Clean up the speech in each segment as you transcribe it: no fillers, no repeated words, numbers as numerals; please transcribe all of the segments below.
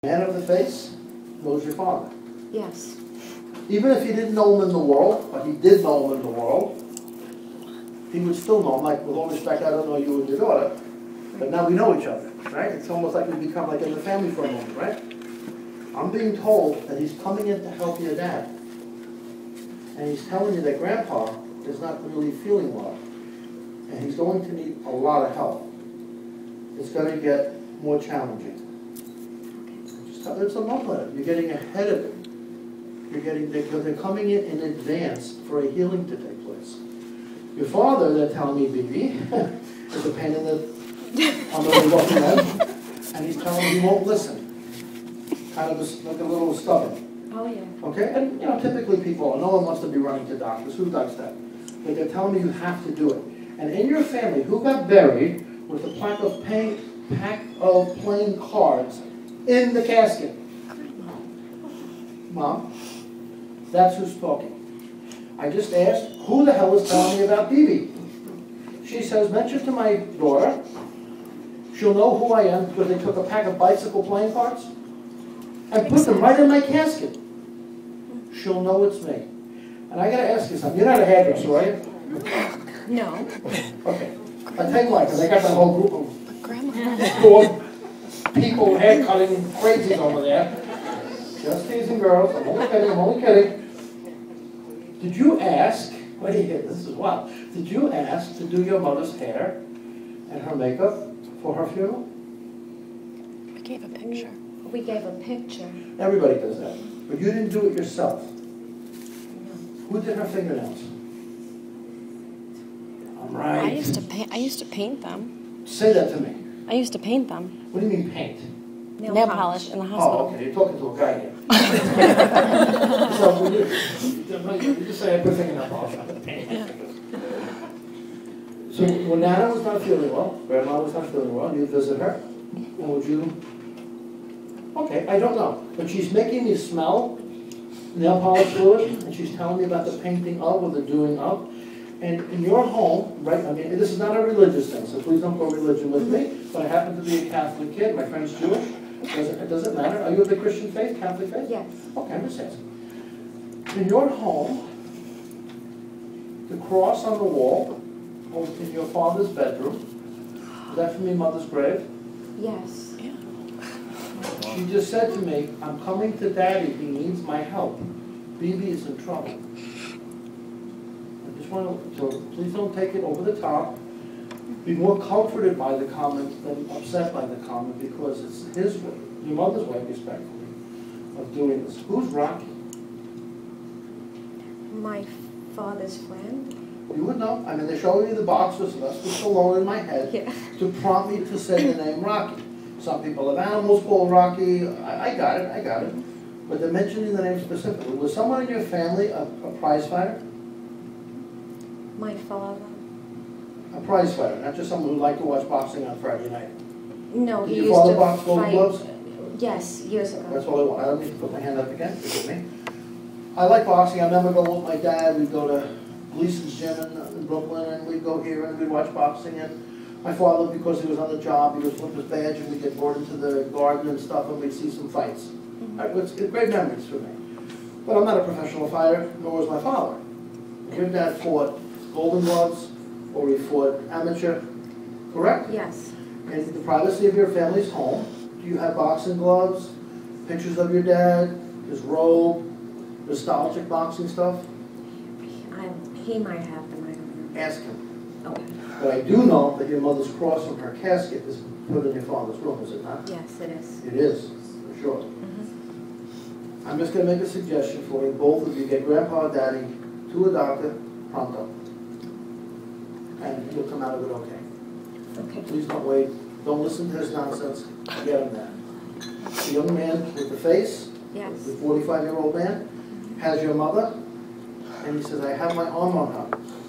Man of the face knows your father. Yes. Even if he didn't know him in the world, but he did know him in the world, he would still know him. Like, with all respect, I don't know you and your daughter, but now we know each other, right? It's almost like we become like in the family for a moment, right? I'm being told that he's coming in to help your dad. And he's telling you that Grandpa is not really feeling well. And he's going to need a lot of help. It's going to get more challenging. Just tell it's a love letter. You're getting ahead of it. They're coming in advance for a healing to take place. Your father, they're telling me, BB, is a pain in the head, and he's telling me he won't listen. Kind of like a little stubborn. Oh, yeah. Okay? And, you know, typically people, no one wants to be running to doctors. Who does that? But they're telling me you have to do it. And in your family, who got buried with a pack of playing cards in the casket? Mom? That's who's talking. I just asked, who the hell is telling me about BB? She says, mention to my daughter. She'll know who I am because they took a pack of bicycle playing cards and put them right in my casket. She'll know it's me. And I got to ask you something. You're not a hairdresser, are you? No. Okay. I'll tell you why, because I got that whole group of people, hair cutting crazies over there. Just teasing girls. I'm only kidding. Did you ask, wait here, this is wild. Did you ask to do your mother's hair and her makeup for her funeral? We gave a picture. We gave a picture. Everybody does that. But you didn't do it yourself. Who did her fingernails? I'm right. I used to paint them. Say that to me. I used to paint them. What do you mean paint? Nail polish in the hospital. Oh, okay. You're talking to a guy here. So you just say I put fingernail polish on the paint. Yeah. So when Nana was not feeling well, Grandma was not feeling well, you visit her, and would you? Okay, I don't know, but she's making me smell nail polish fluid, and she's telling me about the painting of or the doing of. And in your home, right, I mean, this is not a religious thing, so please don't go religion with me, but I happen to be a Catholic kid, my friend's Jewish. Does it matter? Are you of the Christian faith, Catholic faith? Yes. Okay, I'm just asking. In your home, the cross on the wall, in your father's bedroom, is that from your mother's grave? Yes. Yeah. She just said to me, I'm coming to Daddy, he needs my help. BB is in trouble. I just want to, please don't take it over the top. Be more comforted by the comment than upset by the comment, because it's his way, your mother's way, respectfully, of doing this. Who's Rocky? My father's friend. You would know. I mean, they're showing me the box with Sylvester Stallone in my head to prompt me to say the name Rocky. Some people have animals called Rocky. I got it. But they're mentioning the name specifically. Was someone in your family a prize fighter? My father. A prize fighter, not just someone who liked to watch boxing on Friday night. No, Did he your used father to box Golden fight. Gloves? Yes, years ago. That's all I want. I don't need to put my hand up again. Forgive me. I like boxing. I remember going with my dad. We'd go to Gleason's gym in Brooklyn, and we'd go here and we'd watch boxing. And my father, because he was on the job, he was with his badge, and we'd get brought into the garden and stuff, and we'd see some fights. It's great memories for me. But I'm not a professional fighter, nor was my father. Your dad fought Golden Gloves, or he fought amateur, correct? Yes. In the privacy of your family's home, do you have boxing gloves, pictures of your dad, his robe, nostalgic boxing stuff? He might have them, I don't know. Ask him. Okay. But I do know that your mother's cross from her casket is put in your father's room, is it not? Yes, it is. It is, for sure. I'm just going to make a suggestion for you. Both of you get Grandpa or Daddy to a doctor pronto. And you'll come out of it okay. Okay. Please don't wait. Don't listen to his nonsense. Get him there. The young man with the face, Yes. the 45-year-old man, has your mother, and he says, I have my arm on her,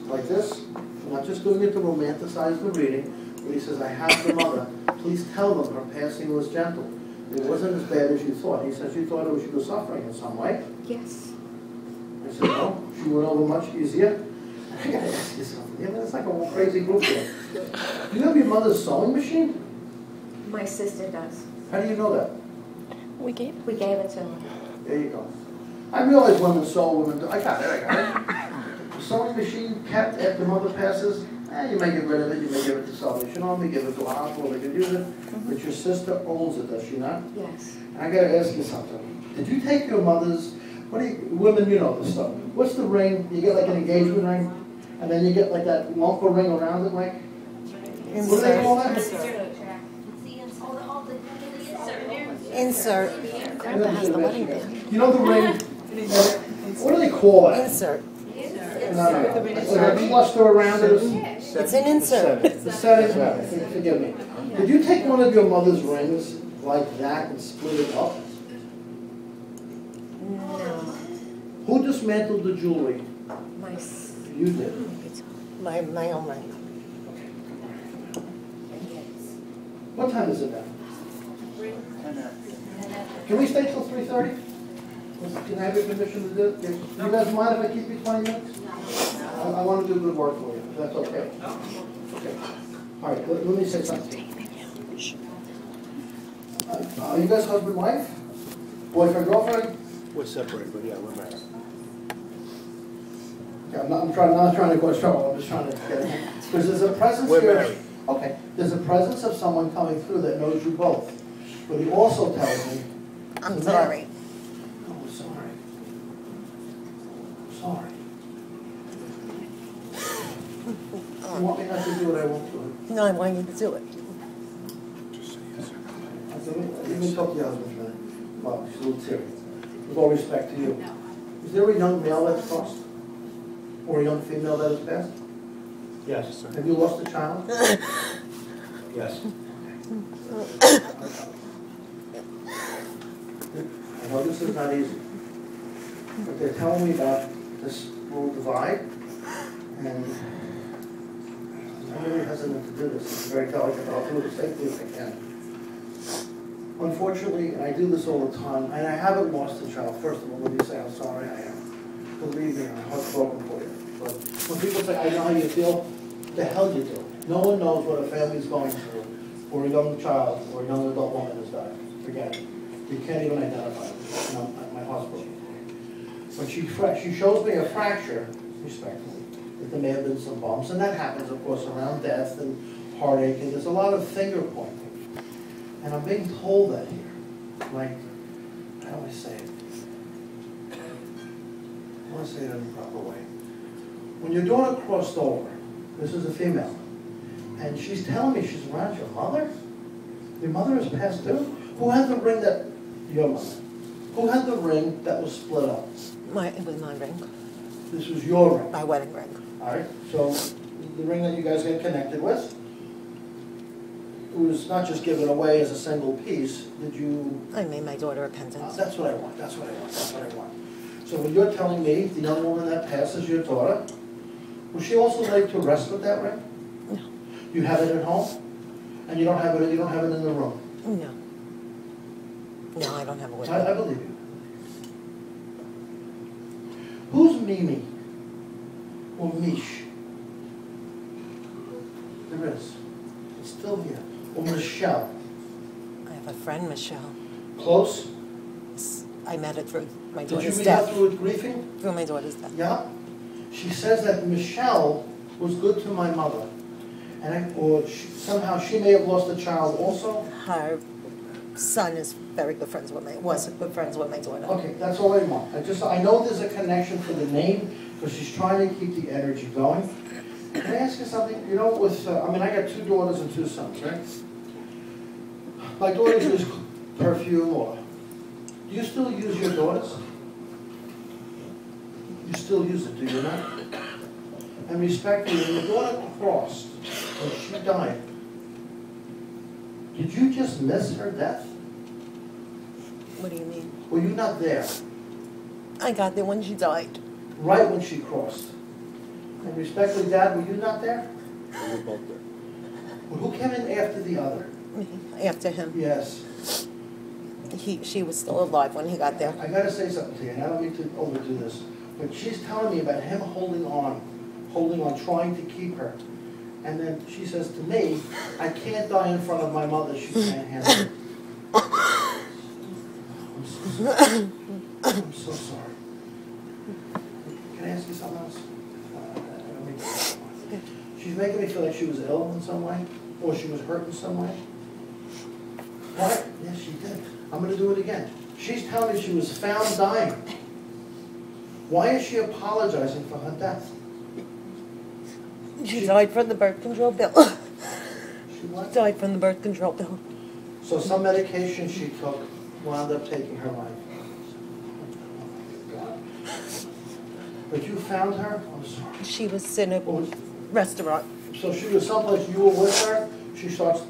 like this. I'm not just doing it to romanticize the reading, but he says, I have the mother. Please tell them her passing was gentle. It wasn't as bad as you thought. He says, you thought she was suffering in some way. Yes. I said, no, she went over much easier. I gotta ask you something. Yeah, it's like a whole crazy group here. Do you have your mother's sewing machine? My sister does. How do you know that? We gave We gave it to him. There you go. I realize women sew, women do. I got it. The sewing machine kept after mother passes, you may get rid of it, you may give it to Salvation Army, give it to a hospital, they can use it. But your sister owns it, does she not? Yes. I gotta ask you something. Did you take your mother's, women, you know this stuff. What's the ring? You get like an engagement ring, and then you get like that lump of ring around it, like? What do they call that? Insert. Grandpa has the wedding band. You know the ring? What do they call that? Insert. No. Like a cluster around it. It's an insert. The setting, forgive me. Did you take one of your mother's rings like that and split it up? No. Who dismantled the jewelry? You did. My own ring. What time is it now? Can we stay till 3:30? Can I have your permission to do it? You guys mind if I keep you 20 minutes? I want to do good work for you, if that's okay. Okay. All right, let me say something. Are you guys husband, wife? Boyfriend, girlfriend? We're separated, but yeah, we're married. Okay, I'm not trying to cause trouble, I'm just trying to get it. Because there's a presence We're here. married. Okay, there's a presence of someone coming through that knows you both. But he also tells me. I'm sorry. Oh, sorry. Sorry. You want me not to do what I want to? No, I want you to do it. Let me talk to your husband for a minute. Well, she's a little teary. With all respect to you. Is there a young male that's lost? Or a young female that has passed? Yes, sir. Have you lost a child? Yes. I know this is not easy. But they're telling me about this little divide. And I'm really hesitant to do this. It's very delicate. I'll do it as safely as I can. Unfortunately, and I do this all the time, and I haven't lost a child. First of all, let me say how sorry I am. Believe me, I'm heartbroken for you. But when people say, I know how you feel, the hell you do. No one knows what a family's going through, or a young child, or a young adult woman has died. Forget it. You can't even identify it. You know, at my hospital. When she shows me a fracture, respectfully, that there may have been some bumps, and that happens, of course, around death and heartache, and there's a lot of finger pointing. And I'm being told that here. Like, how do I say it? I want to say it in a proper way. When your daughter crossed over, this is a female, and she's telling me she's around your mother? Your mother has passed too? Who had the ring that, your mother, who had the ring that was split up? It was my ring. This was your ring. My wedding ring. All right, so the ring that you guys get connected with, it was not just given away as a single piece. Did you? I made my daughter a pendant. That's what I want, that's what I want, that's what I want. So when you're telling me, the young woman that passes your daughter, was she also laid to rest with that ring? No. You have it at home? And you don't have it in the room? No. No, I don't have a wedding. I believe you. Who's Mimi? Or Mish? There is. It's still here. Or Michelle? I have a friend, Michelle. Close? I met her through my Did you daughter's meet her death. through grieving? Through my daughter's death. Yeah. She says that Michelle was good to my mother. And somehow she may have lost a child also? Her son is very good friends with was good friends with my daughter. Okay, that's all I want. I know there's a connection for the name, because she's trying to keep the energy going. Can I ask you something? You know, with, I got 2 daughters and 2 sons, right? My daughters use perfume, or do you still use your daughters? You still use it, do you not? And respectfully, when your daughter crossed, when she died, did you just miss her death? What do you mean? Were you not there? I got there when she died. Right when she crossed. And respectfully, Dad, were you not there? We were both there. Well, who came in after the other? Me, after him. Yes. She was still alive when he got there. I gotta say something to you, and I don't mean to overdo this, but she's telling me about him holding on, trying to keep her. And then she says to me, I can't die in front of my mother, she can't handle it. I'm so sorry. I'm so sorry. Can I ask you something else? She's making me feel like she was ill in some way, or she was hurt in some way. What? Yes, she did. I'm going to do it again. She's telling me she was found dying. Why is she apologizing for her death? She died from the birth control pill. She what? Died from the birth control pill. So some medication she took wound up taking her life. God. But you found her? I'm sorry. She was in a What was- restaurant. So she was someplace, you were with her, she starts,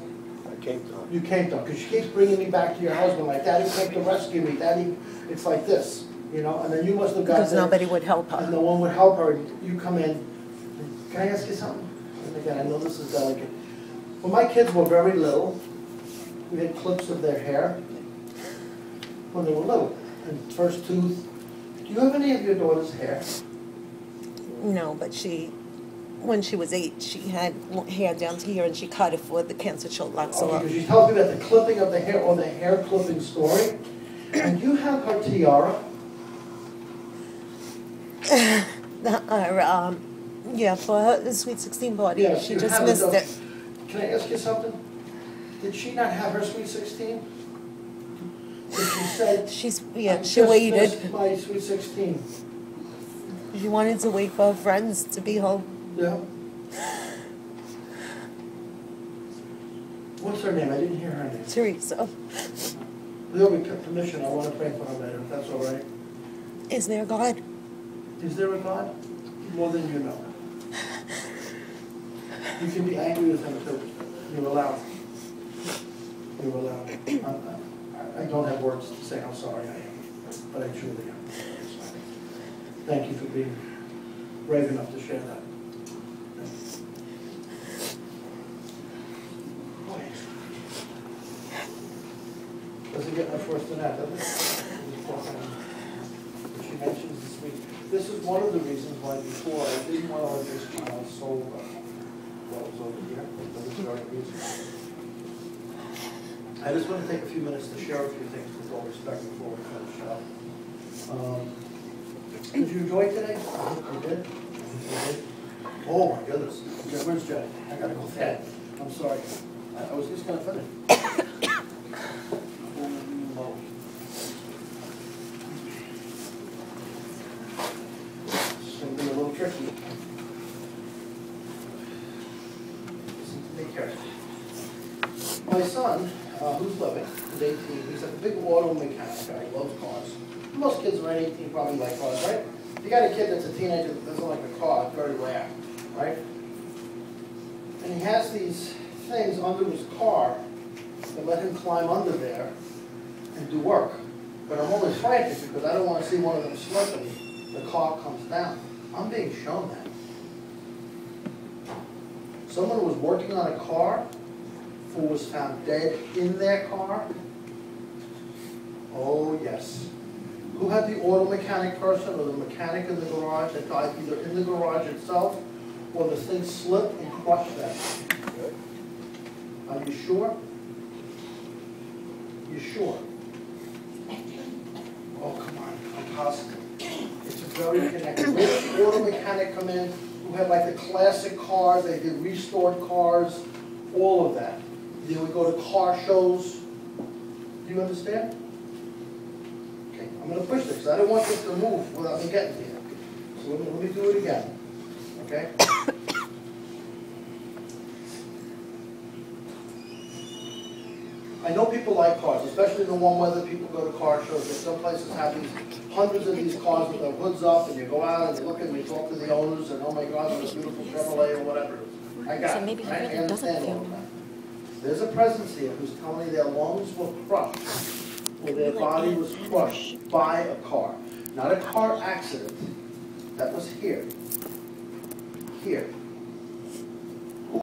I came to her. you came to her, because she keeps bringing me back to your husband, like, Daddy came to rescue me, Daddy, it's like this, you know, and then you must have got Because there, nobody would help and her. no one would help her, and you come in. Can I ask you something? And again, I know this is delicate. When my kids were very little, we had clips of their hair when they were little, and first tooth. Do you have any of your daughter's hair? No, but when she was 8, she had hair down to here and she cut it for the cancer child lots Okay, of because she tells me about the clipping of the hair or the hair clipping story. And you have her tiara. Yeah, for her Sweet 16 party. Yes, She you just have it, missed though. it. Can I ask you something? Did she not have her Sweet 16? Did she say, Yeah, "I she just waited. missed my Sweet 16? She wanted to wait for her friends to be home. Yeah. What's her name? I didn't hear her name. Theresa. Leo, we took permission. I want to pray for her later, if that's all right. Is there God? Is there a God? More than you know. You can be angry with him too. You're allowed. You're allowed. I don't have words to say how sorry I am, but I truly am. Thank you for being brave enough to share that. Boy. Doesn't get much worse than that, does it? She mentions this week. This is one of the reasons why before I didn't want to let this child sold what was over here. For this very reason. I just want to take a few minutes to share a few things with all respect before we finish up. Did you enjoy today? You did? You did? Oh my goodness. Okay, where's Jenny? I gotta go fat. I'm sorry. I was just gonna finish. It's gonna be a little tricky. Listen to me carefully. My son, who's living, is 18. He's a big auto mechanic guy. He loves cars. Most kids around 18 probably like cars, right? If you got a kid that's a teenager that doesn't like a car, it's very rare, right? And he has these things under his car that let him climb under there and do work. But I'm always frantic because I don't want to see one of them slip and the car comes down. I'm being shown that. Someone was working on a car who was found dead in their car. Oh, yes. Who had the auto mechanic person or the mechanic in the garage that died either in the garage itself or the thing slipped and crushed them? Are you sure? You sure? Oh, come on, I'm positive. It's very connected. We had the auto mechanic come in who had like the classic cars, they did restored cars, all of that. Then we go to car shows. Do you understand? Okay, I'm going to push this because I don't want this to move without me getting here. So let me do it again. Okay? I know people like cars, especially in the warm weather. People go to car shows. Some places have these hundreds of these cars with their hoods up, and you go out and you look and you talk to the owners, and oh my God, what a beautiful Chevrolet or whatever. I got So it. maybe he I really understand doesn't all feel of that. There's a presence here who's telling me their lungs were crushed, or their body was crushed by a car. Not a car accident. That was here. Here.